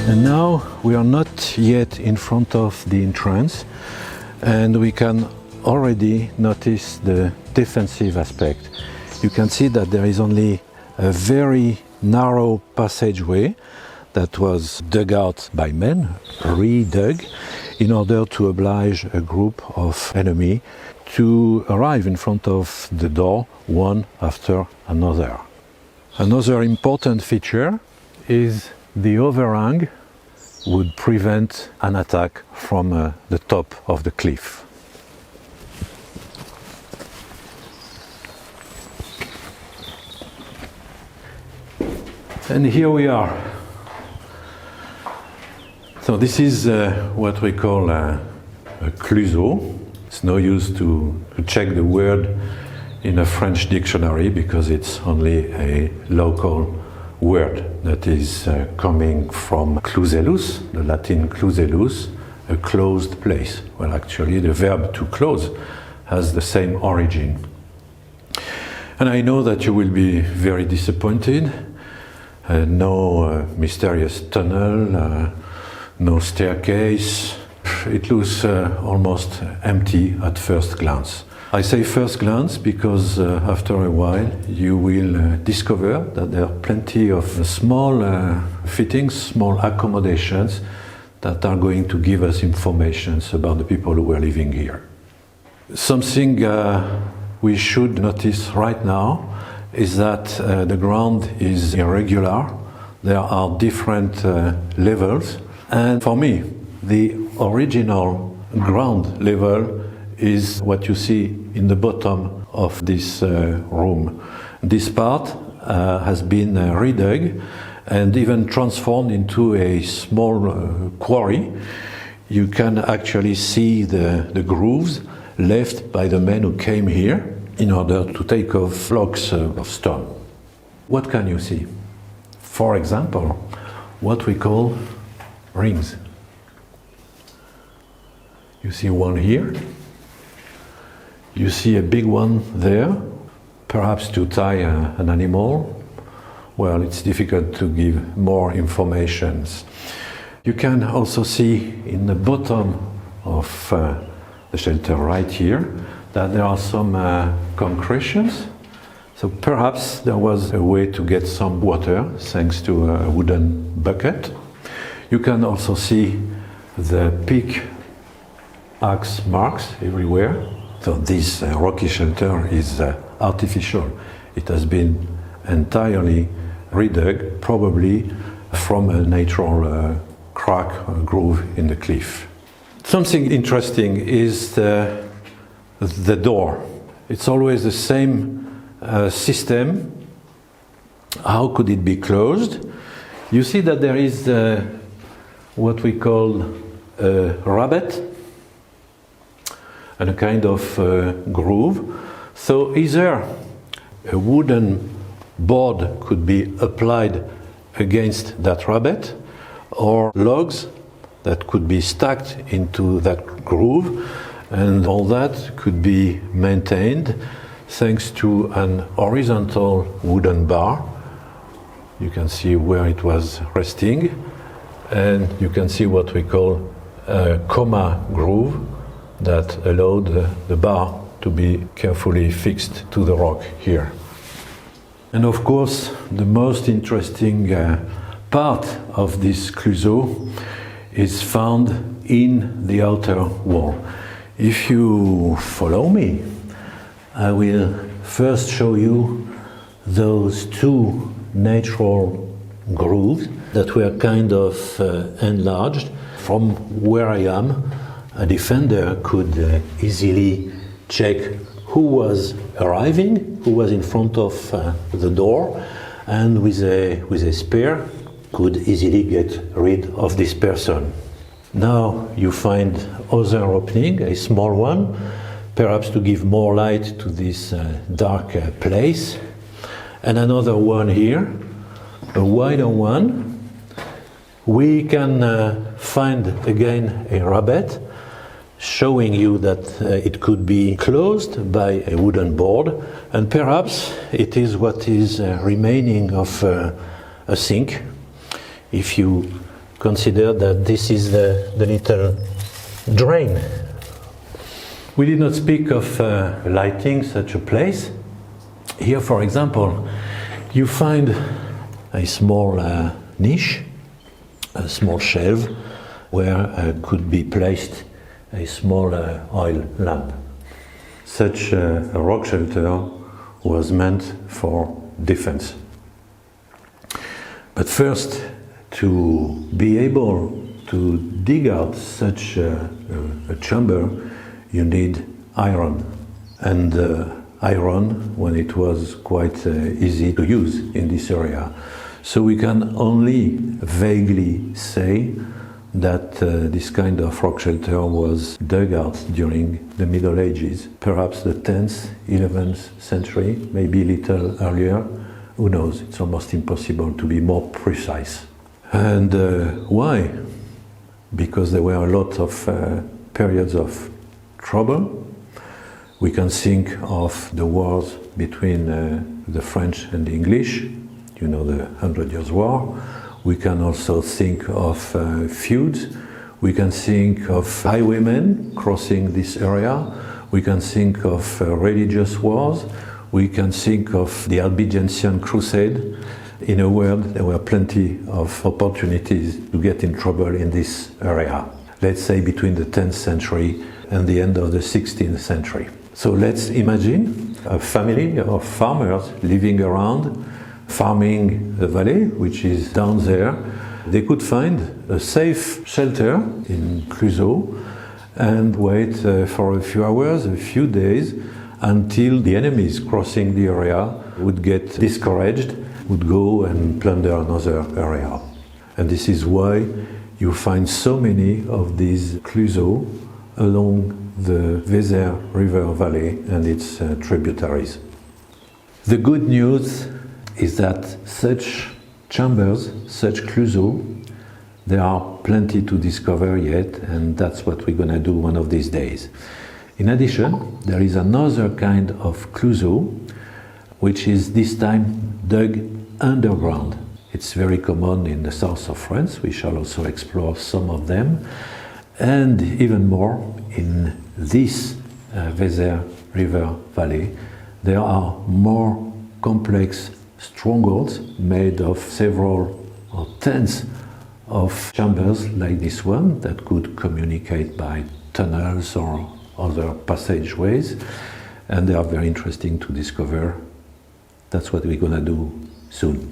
And now we are not yet in front of the entrance, and we can already notice the defensive aspect. You can see that there is only a very narrow passageway that was dug out by men, redug, in order to oblige a group of enemy to arrive in front of the door one after another. Another important feature is the overhang would prevent an attack from the top of the cliff. And here we are. So this is what we call a cluseau. It's no use to check the word in a French dictionary because it's only a local word that is coming from clusellus, the Latin clusellus, a closed place. Well, actually, the verb to close has the same origin. And I know that you will be very disappointed. No mysterious tunnel, no staircase. It looks almost empty at first glance. I say first glance because after a while you will discover that there are plenty of small fittings, small accommodations that are going to give us information about the people who were living here. Something we should notice right now is that the ground is irregular. There are different levels, and for me the original ground level is what you see in the bottom of this room. This part has been redug and even transformed into a small quarry. You can actually see the grooves left by the men who came here in order to take off blocks of stone. What can you see? For example, what we call rings. You see one here. You see a big one there, perhaps to tie an animal. Well, it's difficult to give more information. You can also see in the bottom of the shelter right here that there are some concretions. So perhaps there was a way to get some water thanks to a wooden bucket. You can also see the pick axe marks everywhere. So this rocky shelter is artificial. It has been entirely redug, probably from a natural crack or groove in the cliff. Something interesting is the door. It's always the same system. How could it be closed? You see that there is what we call a rabbet and a kind of groove. So either a wooden board could be applied against that rabbet, or logs that could be stacked into that groove, and all that could be maintained thanks to an horizontal wooden bar. You can see where it was resting, and you can see what we call a comma groove that allowed the bar to be carefully fixed to the rock here. And of course, the most interesting part of this cluseau is found in the outer wall. If you follow me, I will first show you those two natural grooves that were kind of enlarged. From where I am, a defender could easily check who was arriving, who was in front of the door, and with a spear could easily get rid of this person. Now you find other opening, a small one, perhaps to give more light to this dark place, and another one here, a wider one. We can find again a rabbet, showing you that it could be closed by a wooden board, and perhaps it is what is remaining of a sink. If you consider that this is the little drain. We did not speak of lighting such a place. Here, for example, you find a small niche, a small shelf, where could be placed a small oil lamp. Such a rock shelter was meant for defense. But first, to be able to dig out such a chamber, you need iron. And iron, when it was quite easy to use in this area. So we can only vaguely say that this kind of rock shelter was dug out during the Middle Ages, perhaps the 10th, 11th century, maybe a little earlier. Who knows? It's almost impossible to be more precise. And why? Because there were a lot of periods of trouble. We can think of the wars between the French and the English, you know, the 100 Years' War. We can also think of feuds. We can think of highwaymen crossing this area. We can think of religious wars. We can think of the Albigensian Crusade. In a word, there were plenty of opportunities to get in trouble in this area. Let's say between the 10th century and the end of the 16th century. So let's imagine a family of farmers living around, farming the valley, which is down there. They could find a safe shelter in Clusaz and wait for a few hours, a few days, until the enemies crossing the area would get discouraged, would go and plunder another area. And this is why you find so many of these Clusaz along the Vézère river valley and its tributaries. The good news is that such chambers, such Clusaz, there are plenty to discover yet, and that's what we're going to do one of these days. In addition, there is another kind of Clusaz, which is this time dug underground. It's very common in the south of France. We shall also explore some of them. And even more, in this Vézère river valley, there are more complex strongholds made of several or tens of chambers like this one that could communicate by tunnels or other passageways, and they are very interesting to discover. That's what we're going to do soon.